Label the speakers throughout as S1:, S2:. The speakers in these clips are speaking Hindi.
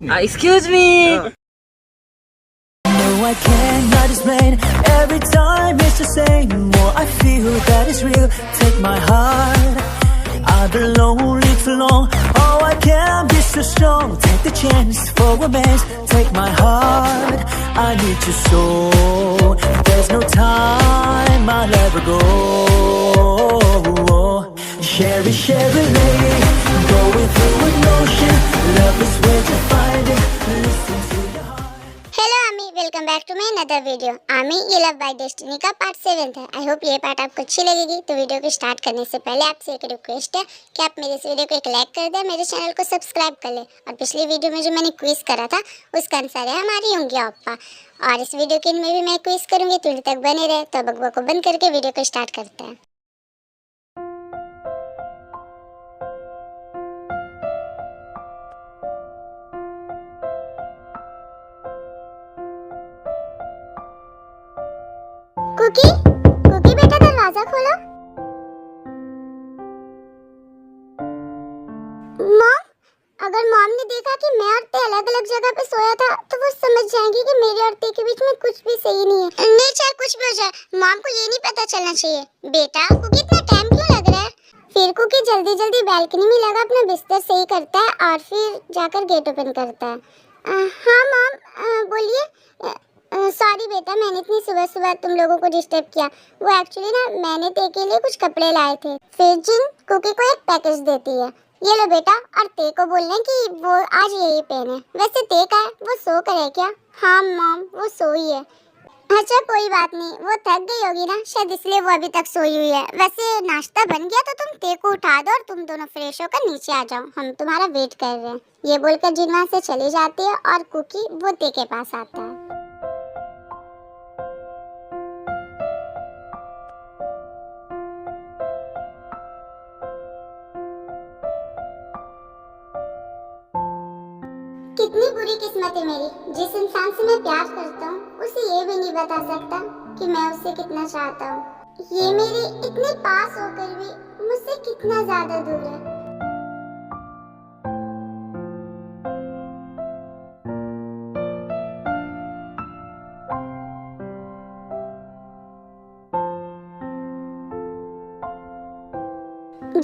S1: Excuse me.
S2: No, I cannot explain. Every time it's the same. More I feel that it's real. Take my heart. I've been lonely too long. Oh, I can't be so strong. Take the chance for romance. Take my heart. I need you so. There's no time. I'll ever go. Share it, lady. Going through an ocean. Love is where to find it. Listen to your heart.
S3: Hello ARMY, welcome back to my another video. ARMY, ये लव बाय डेस्टिनी का पार्ट 7 है। आई होप ये पार्ट आपको अच्छी लगेगी। तो वीडियो को स्टार्ट करने से पहले आपसे एक रिक्वेस्ट है कि आप मेरे इस वीडियो को एक लाइक कर दें, मेरे चैनल को सब्सक्राइब कर लें। और पिछली वीडियो में जो मैंने क्विज करा था उसका आंसर है हमारी उंगलियां अप्पा। और इस वीडियो के में भी मैं क्विज करूँगी, तो तक बने रहे। तो बकवा को बंद करके वीडियो को स्टार्ट करते हैं। कुकी, कुकी बेटा दरवाजा खोलो। मॉम, अगर मॉम ने देखा कि मैं और ते अलग अलग जगह पे सोया था तो वो समझ जाएंगी कि मेरे और ते के बीच में कुछ भी सही नहीं है। नहीं, चाहे कुछ भी हो जाए, मॉम को ये नहीं पता चलना चाहिए। बेटा, कुकी इतना टाइम क्यों लग रहा है? फिर कुकी जल्दी जल्दी बैल्कनी में लगा अपना बिस्तर सही करता है और फिर जाकर गेट ओपन करता है। हाँ मॉम, बोलिए। सॉरी बेटा, मैंने इतनी सुबह सुबह तुम लोगों को डिस्टर्ब किया। वो एक्चुअली ना, मैंने ते के लिए कुछ कपड़े लाए थे। फिर जिन कुकी को एक पैकेज देती है। ये लो बेटा, और ते को बोलना कि वो आज यही पहने। वैसे ते का है, वो सो कर है क्या? हाँ मॉम, वो सोई है। अच्छा कोई बात नहीं, वो थक गई होगी ना, शायद इसलिए वो अभी तक सोई हुई है। वैसे नाश्ता बन गया तो तुम ते को उठा दो और तुम दोनों फ्रेश होकर नीचे आ जाओ, हम तुम्हारा वेट कर रहे हैं। ये बोलकर जिन वहाँ से चली जाती है और कुकी वो ते के पास आता है। कितनी बुरी किस्मत है मेरी। जिस इंसान से मैं प्यार करता हूँ उसे ये भी नहीं बता सकता कि मैं उसे कितना चाहता हूँ। ये मेरे इतने पास होकर भी मुझसे कितना ज्यादा दूर है।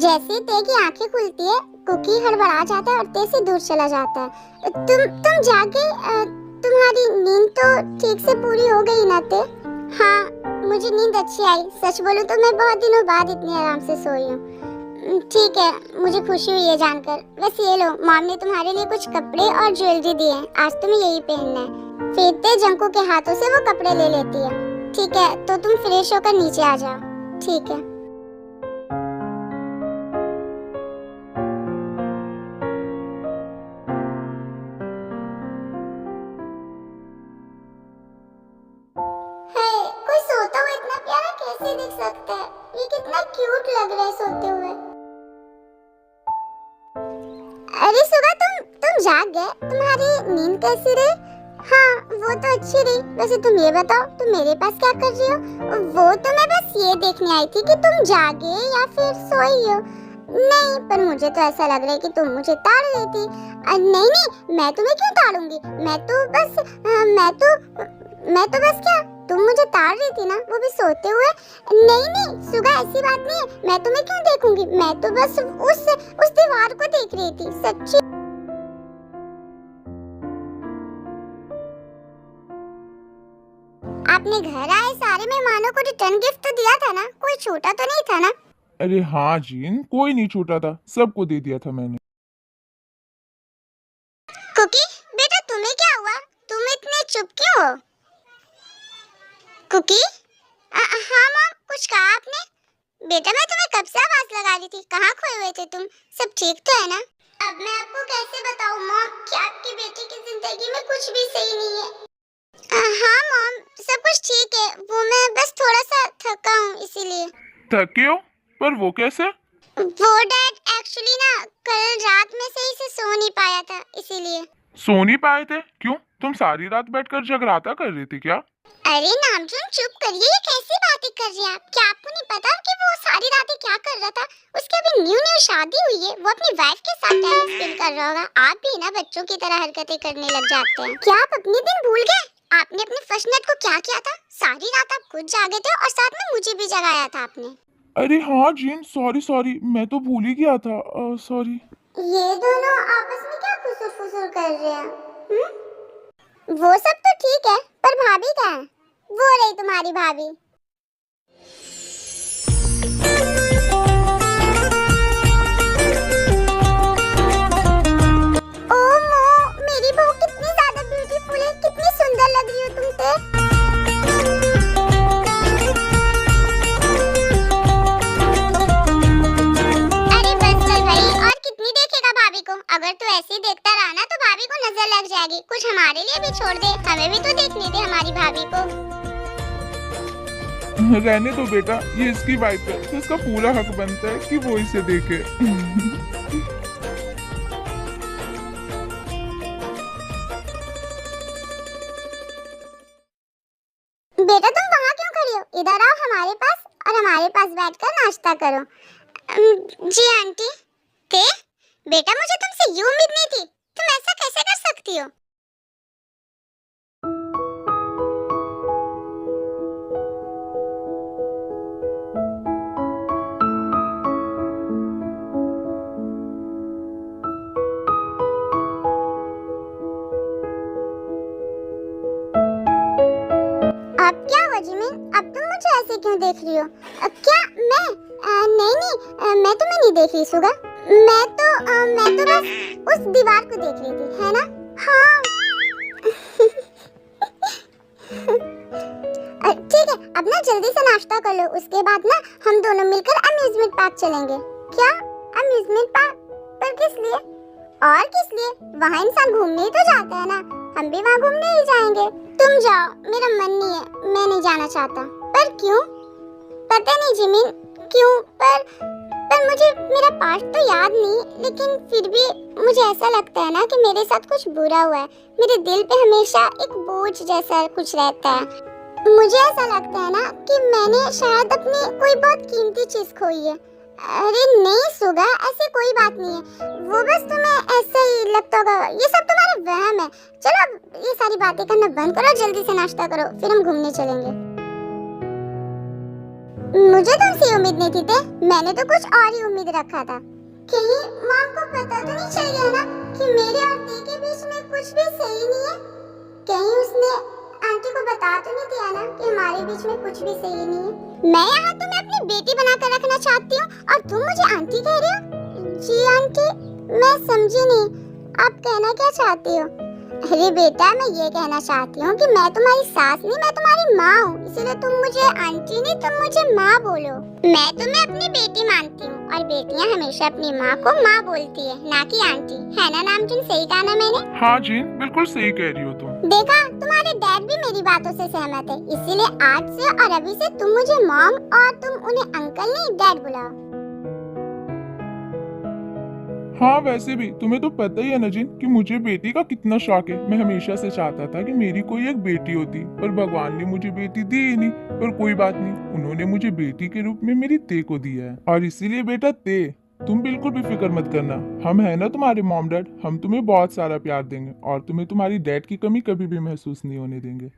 S3: जैसे ते की आंखें खुलती है, कुकी हड़बड़ा जाता है और ते से दूर चला जाता है। तुम जागे? तुम्हारी नींद तो ठीक से पूरी हो गई ना ते? हाँ, मुझे नींद अच्छी आई। सच बोलूं तो मैं बहुत दिनों बाद इतनी आराम से सोई हूँ। ठीक है, मुझे खुशी हुई है जानकर। वैसे ये लो, मॉम ने तुम्हारे लिए कुछ कपड़े और ज्वेलरी दी है। आज तुम्हें यही पहनना है। फिर ते जंकू के हाथों से वो कपड़े ले लेती है। ठीक है, तो तुम फ्रेश होकर नीचे आ जाओ। ठीक है। कैसे दिख सकता है? ये कितना क्यूट लग रहा है सोते हुए। अरे सुगा, तुम जाग गए? तुम्हारी नींद कैसी रही? हाँ, वो तो अच्छी रही। वैसे तुम ये बताओ, तुम मेरे पास क्या कर रही हो? वो तो मैं बस ये देखने आई थी कि तुम जागे या फिर सोई हो। नहीं, पर मुझे तो ऐसा लग रहा है कि तुम मुझे ताड़ रही थी। नहीं, मैं तुम्हें क्यों ताड़ूंगी? मैं तो बस क्या, तुम मुझे ताड़ रही थी ना, वो भी सोते हुए। नहीं सुगा, ऐसी बात नहीं है। मैं तुम्हें क्यों देखूंगी? मैं तो बस उस दीवार को देख रही थी। सच्ची। आपने घर आए सारे मेहमानों को रिटर्न गिफ्ट तो दिया था ना? कोई छोटा तो नहीं था ना?
S4: अरे हाँ जीन, कोई नहीं छूटा था, सबको दे दिया था मैंने।
S3: कुकी बेटा, तुम्हें क्या हुआ? तुम इतने चुप क्यों हो? कुकी? हाँ मॉम, कुछ कहा आपने? बेटा, मैं तुम्हें कब से आवाज लगा रही थी। कहाँ खोए हुए थे तुम? सब ठीक तो है ना? अब मैं आपको कैसे बताऊँ मॉम कि आपकी बेटी की जिंदगी में कुछ भी सही नहीं है। हाँ मॉम, सब कुछ ठीक है। वो मैं बस थोड़ा सा थका हूँ इसीलिए।
S4: थके हो? पर वो कैसे?
S3: वो डैड, एक्चुअली ना, कल रात में सही से सो नहीं पाया था इसीलिए।
S4: सो नहीं पाए थे? क्यों? तुम सारी रात बैठकर जगराता कर रही थी क्या?
S3: अरे नामचून चुप करिए, ये कैसी बातें कर रही हैं आप? क्या आपको नहीं पता कि वो सारी रातें क्या कर रहा था? उसकी अभी न्यू शादी हुई है, वो अपनी वाइफ के साथ टाइम स्पेंड कर रहा होगा। आप भी ना बच्चों की तरह हरकतें करने लग जाते हैं। क्या आप अपने दिन भूल गए? आपने अपने फर्स्ट नाइट को क्या किया था? सारी रात आप खुद जागे थे और साथ में मुझे भी जगाया था आपने।
S4: अरे हाँ जीन, सॉरी सॉरी, मैं तो भूल ही गया था। सॉरी।
S3: ये दोनों आपस में क्या खुसुर फुसुर कर रहे हैं? वो सब तो ठीक है, पर भाभी कहाँ है? वो रही तुम्हारी भाभी। ओ मो, मेरी बहू कितनी ज्यादा ब्यूटीफुल है, कितनी सुंदर लग रही हो तुम तो। अरे बस चल भाई, और कितनी देखेगा भाभी को? अगर तू ऐसे ही देखता रहा ना तो भाभी को नजर लग जाएगी। कुछ हमारे लिए भी छोड़ दे, हमें भी तो देखने दे हमारी भाभी को।
S4: रहने दो बेटा, ये इसकी वाइफ है तो इसका पूरा हक बनता है कि वो इसे देखे।
S3: बेटा तुम वहाँ क्यों खड़ी हो? इधर आओ हमारे पास और हमारे पास बैठकर नाश्ता करो। जी आंटी। ते? बेटा मुझे तुमसे ये उम्मीद नहीं थी, तुम ऐसा कैसे कर सकती हो? अब क्या हुआ जिमिन? अब तुम मुझे ऐसे क्यों देख रही हो? क्या मैं? नहीं, मैं तुम्हें नहीं देख रही सुगा। मैं तो बस उस दीवार को देख रही थी, है ना? हाँ। ठीक है, अब ना जल्दी से नाश्ता कर लो, उसके बाद ना हम दोनों मिलकर अम्यूजमेंट पार्क चलेंगे। क्या? Amusement park? पर किस लिए? और किस लिए? वहाँ इंसान घूमने ही तो जाता है ना, हम भी वहाँ घूमने ही जाएंगे। तुम जाओ, मेरा मन नहीं है, मैं नहीं जाना चाहता। पर क्यों? पता नहीं जिमिन क्यों, पर मुझे मेरा पास्ट तो याद नहीं, लेकिन फिर भी मुझे ऐसा लगता है ना कि मेरे साथ कुछ बुरा हुआ है। मेरे दिल पे हमेशा एक बोझ जैसा कुछ रहता है। मुझे ऐसा लगता है ना कि मैंने शायद अपनी कोई बहुत कीमती चीज खोई है। अरे नहीं सुगा, ऐसी कोई बात नहीं है, वो बस तुम्हें ऐसा ही लगता होगा। ये सब तुम्हारा वहम है। चलो अब ये सारी बातें करना बंद करो, जल्दी से नाश्ता करो, फिर हम घूमने चलेंगे। मुझे तुमसे उम्मीद नहीं थी ते? मैंने तो कुछ और ही उम्मीद रखा था। कहीं माँ को पता तो नहीं चल गया ना कि मेरे और ते के बीच में कुछ भी सही नहीं है? कहीं उसने आंटी को बता तो नहीं दिया ना कि हमारे बीच में कुछ भी सही नहीं है? मैं यहाँ तुम्हें अपनी बेटी बनाकर रखना चाहती हूँ और तुम मुझे आंटी कह रहे हो? जी आंटी, मैं समझी नहीं, आप कहना क्या चाहती हो? अरे बेटा, मैं ये कहना चाहती हूँ कि मैं तुम्हारी सास नहीं, मैं तुम्हारी माँ हूँ, इसीलिए तुम मुझे आंटी नहीं, तुम मुझे माँ बोलो। मैं तुम्हें अपनी बेटी मानती हूँ और बेटियाँ हमेशा अपनी माँ को माँ बोलती है, ना कि आंटी, है ना नामचुन? सही कहा ना मैंने?
S4: हाँ जीन, बिल्कुल सही कह रही हो तुम।
S3: देखा, तुम्हारे डैड भी मेरी बातों से सहमत है, इसीलिए आज से और अभी से तुम मुझे मॉम और तुम उन्हें अंकल नहीं डैड बुलाओ।
S4: हाँ वैसे भी तुम्हें तो पता ही है ना जिन कि मुझे बेटी का कितना शौक है। मैं हमेशा से चाहता था कि मेरी कोई एक बेटी होती, पर भगवान ने मुझे बेटी दी ही नहीं। पर कोई बात नहीं, उन्होंने मुझे बेटी के रूप में मेरी ते को दिया है। और इसीलिए बेटा ते, तुम बिल्कुल भी फिक्र मत करना, हम है ना तुम्हारे मॉम डैड, हम तुम्हें बहुत सारा प्यार देंगे और तुम्हें तुम्हारी डैड की कमी कभी भी महसूस नहीं होने देंगे।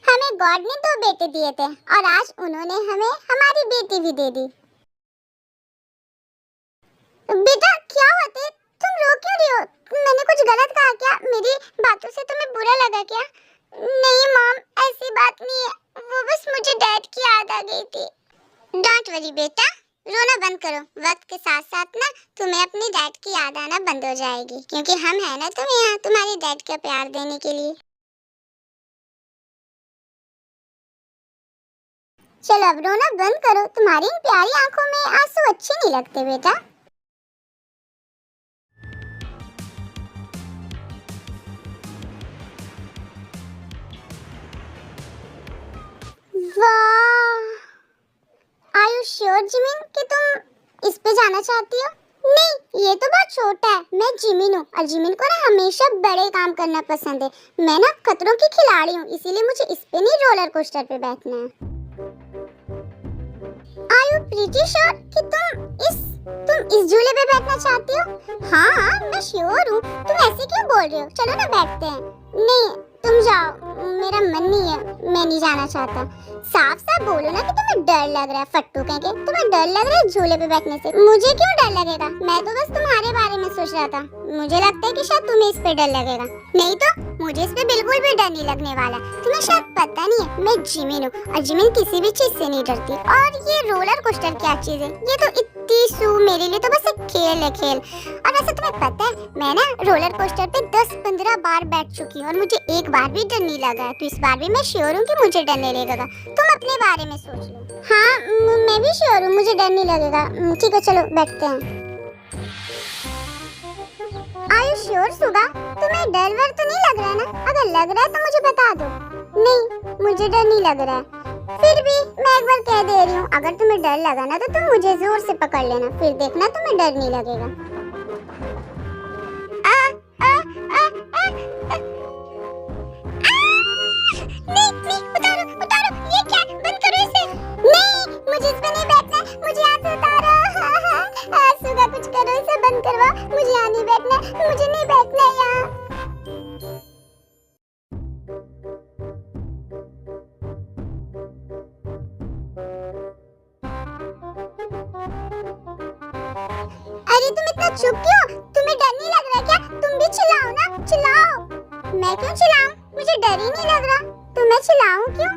S3: हमें गॉड ने 2 बेटे दिए थे और आज उन्होंने हमें हमारी बेटी भी दे दी। बेटा क्या हुआ थे? तुम रो क्यों रही हो? मैंने कुछ गलत कहा क्या? मेरी बातों से तुम्हें बुरा लगा क्या? नहीं मॉम, ऐसी बात नहीं है, वो बस मुझे डैड की याद आ गई थी। डोंट वरी बेटा, रोना बंद करो। वक्त के साथ साथ ना तुम्हें अपने डैड की याद आना बंद हो जाएगी, क्योंकि हम है ना तुम्हें यहाँ तुम्हारे डैड का प्यार देने के लिए। चलो अब रोना बंद करो, तुम्हारी इन प्यारी आंखों में आंसू अच्छे नहीं लगते बेटा। वाह! आर यू श्योर जिमिन कि तुम इस पे जाना चाहती हो? नहीं, ये तो बहुत छोटा है। मैं जिमिन हूँ और जिमिन को ना हमेशा बड़े काम करना पसंद है। मैं ना खतरों की खिलाड़ी हूँ, इसीलिए मुझे इस पे नहीं रोलर कोस्टर पे बैठना है। Are you pretty sure कि तुम इस झूले पे बैठना चाहती हो? हाँ, मैं श्योर हूँ। तुम ऐसे क्यों बोल रहे हो? चलो ना बैठते हैं। नहीं, तुम जाओ, मेरा मन नहीं है, मैं नहीं जाना चाहता। साफ साफ बोलो ना कि तुम्हें डर लग रहा है। फट्टू कहेंगे, तुम्हें डर लग रहा है झूले पे बैठने से। मुझे क्यों डर लगेगा? मैं तो बस तुम्हारे बारे में सोच रहा था। मुझे लगता है कि शायद तुम्हें इस पे डर लगेगा। नहीं तो मुझे इस पे बिल्कुल भी डर नहीं लगने वाला। तुम्हें शायद पता नहीं है, मैं जिमिन हूँ और जिमिन किसी भी चीज से नहीं डरती। और ये रोलर कोस्टर क्या चीज है? ये तो इतनी मेरे लिए तो बस एक खेल है, खेल। और वैसे तुम्हें पता है, मैं ना रोलर कोस्टर पे 10-15 बार बैठ चुकी हूँ और मुझे एक बार भी डर नहीं लगा है। तो इस बार भी मैं श्योर हूँ कि मुझे डर नहीं लगेगा। तुम अपने बारे में सोच लो। हाँ, मैं भी श्योर हूँ, मुझे डर नहीं लगेगा। ठीक है, चलो बैठते हैं। Are you sure, सुगा? तुम्हें डर वर तो नहीं लग रहा है ना? अगर लग रहा है तो मुझे बता दो। नहीं, मुझे डर नहीं लग रहा है। फिर भी मैं एक बार कह दे रही हूँ, अगर तुम्हें डर लगा ना तो तुम मुझे जोर से पकड़ लेना, फिर देखना तुम्हें डर नहीं लगेगा। नहीं, उतारो, उतारो, ये क्या? बंद करो इसे। नहीं, मुझे इस पे नहीं बैठना है, मुझे यहाँ से उतारो। सुगा, कुछ करो, इसे बंद करवा। मुझे यहाँ नहीं बैठना, मुझे नहीं बैठना यहाँ। अरे तुम इतना चुप क्यों? तुम्हें डर नहीं लग रहा क्या? तुम भी चिल्लाओ ना, चिल्लाओ। मैं क्यों चिल्लाऊं? मुझे डर ही नहीं लग रहा। तो मैं चिल्लाऊं क्यों?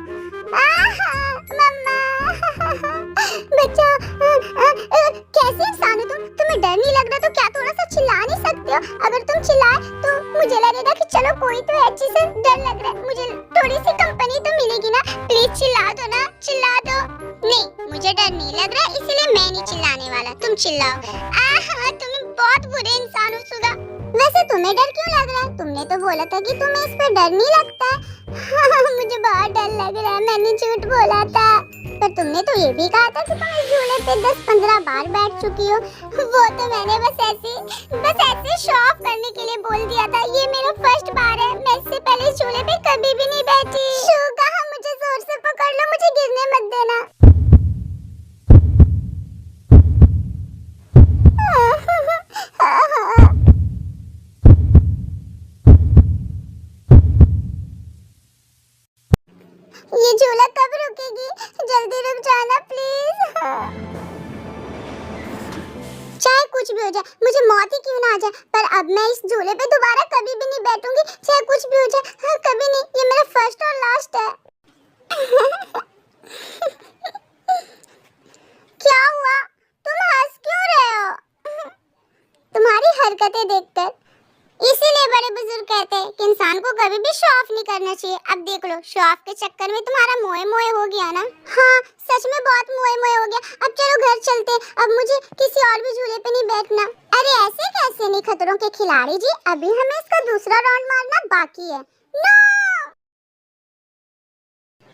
S3: मम्मा, बच्चा, कैसे इंसान हो तुम? तुम्हें डर नहीं लग रहा तो क्या थोड़ा सा चिल्ला नहीं सकते हो? अगर तुम चिल्लाए तो मुझे लगेगा कि चलो कोई तो है जिसे डर लग रहा है। मुझे थोड़ी सी कंपनी तो मिलेगी ना। प्लीज चिल्ला दो ना, चिल्ला दो। नहीं, मुझे डर नहीं लग रहा, इसीलिए मैं नहीं चिल्लाने वाला। तुम चिल्लाओ। तुम बहुत बुरे इंसान हो सुगा। वैसे तुम्हें डर क्यों लग रहा है? तुमने तो बोला था कि तुम्हें इस पर डर नहीं लगता है। मुझे बहुत डर लग रहा है, मैंने झूठ बोला था। पर तुमने तो ये भी कहा था कि तुम इस झूले पे 10-15 बार बैठ चुकी हो। वो तो मैंने बस ऐसे शो ऑफ करने के लिए बोल दिया था। ये मेरा फर्स्ट बार है, मैं इससे पहले इस झूले पे कभी भी नहीं बैठी। शुगा, मुझे जोर से पकड़ लो, मुझे गिरने मत देना। ये झूला कब रुकेगी? जल्दी रुक जाना प्लीज। चाहे कुछ भी हो जाए, मुझे मौत ही क्यों ना आ जाए, पर अब मैं इस झूले पे दोबारा कभी भी नहीं बैठूंगी। चाहे कुछ भी हो जाए, हाँ, कभी नहीं। ये मेरा फर्स्ट और लास्ट है। क्या हुआ? तुम हंस क्यों रहे हो? तुम्हारी हरकतें देखकर इसीलिए बड़े बुजुर्ग कहते हैं कि इंसान को कभी भी शो ऑफ नहीं करना चाहिए। अब देख लो, शो ऑफ के चक्कर में तुम्हारा मोए मोए हो गया ना। हाँ, सच में बहुत मोए मोए हो गया। अब चलो घर चलते, अब मुझे किसी और भी झूले पे नहीं बैठना। अरे ऐसे कैसे नहीं खतरों के खिलाड़ी जी, अभी हमें इसका दूसरा राउंड मारना बाकी है। नो!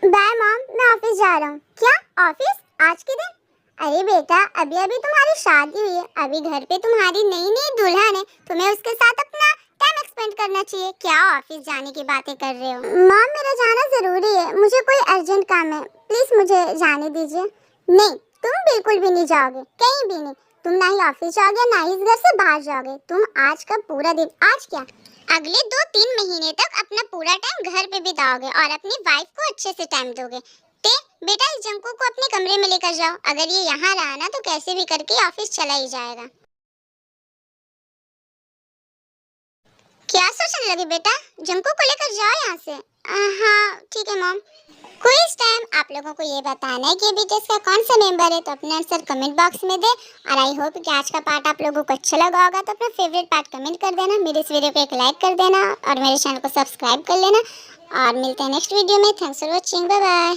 S3: बाय मॉम, मैं ऑफिस जा रहा हूँ। क्या ऑफिस? आज के दिन? अरे बेटा, अभी अभी तुम्हारी शादी हुई है, अभी घर पे तुम्हारी नई नई दुल्हन है, तुम्हें उसके साथ अपना टाइम एक्सपेंड करना चाहिए। क्या ऑफिस जाने की बातें कर रहे हो? मॉम, मेरा जाना जरूरी है, मुझे कोई अर्जेंट काम है, प्लीज मुझे जाने दीजिए। नहीं, तुम बिल्कुल भी नहीं जाओगे, कहीं भी नहीं। तुम ना ही ऑफिस जाओगे, ना ही इस घर से बाहर जाओगे। तुम आज का पूरा दिन, आज क्या, अगले 2-3 महीने तक अपना पूरा टाइम घर पे बिताओगे और अपनी वाइफ को अच्छे से टाइम दोगे। बेटा, इस जंकू को अपने कमरे में लेकर जाओ। अगर ये यहाँ रहा ना तो कैसे भी करके ऑफिस चला ही जाएगा। क्या सोचने लगी बेटा? जंकू को लेकर जाओ यहाँ से। हाँ ठीक है मॉम। Quiz time. आप लोगों को ये बताना है कि बीटीएस का कौन सा मेंबर है, तो अपने आंसर कमेंट बॉक्स में दे। और आई होप कि आज का पार्ट आप लोगों को अच्छा लगा होगा, तो अपना फेवरेट पार्ट कमेंट कर देना, मेरे इस वीडियो को एक लाइक कर देना और मेरे चैनल को सब्सक्राइब कर लेना। और मिलते हैं नेक्स्ट वीडियो में। Thanks for watching, bye bye.